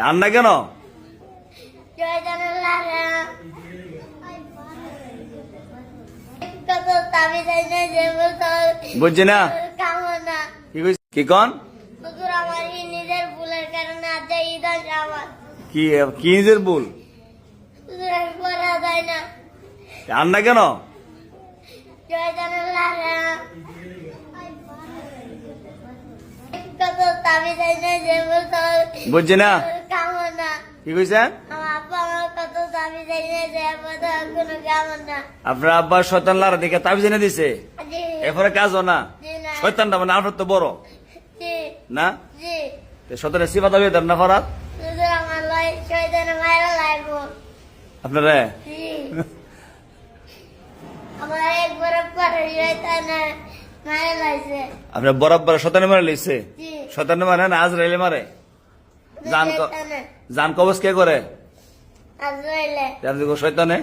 আর না কেন? বুঝছি না কি কন নিজের ভুলের কারণে কি কি নিজের ভুল করা যায় না। আর না কেন? বুঝছি না কি কইছেন? আপনার আব্বার শয়তান লারা দিকে তাবিজ এনে দিছে, এরপরে কাজও না। শয়তানটা মানে আপনার তো বড় না, শয়তানের সিফাত হবে তার না ফরাত আপনারা আপনার বরাবর শয়তানে মারে লইছে। শয়তানে মারে না আজরাইলে মারে। জান কবজ কে করে? শয়তানে।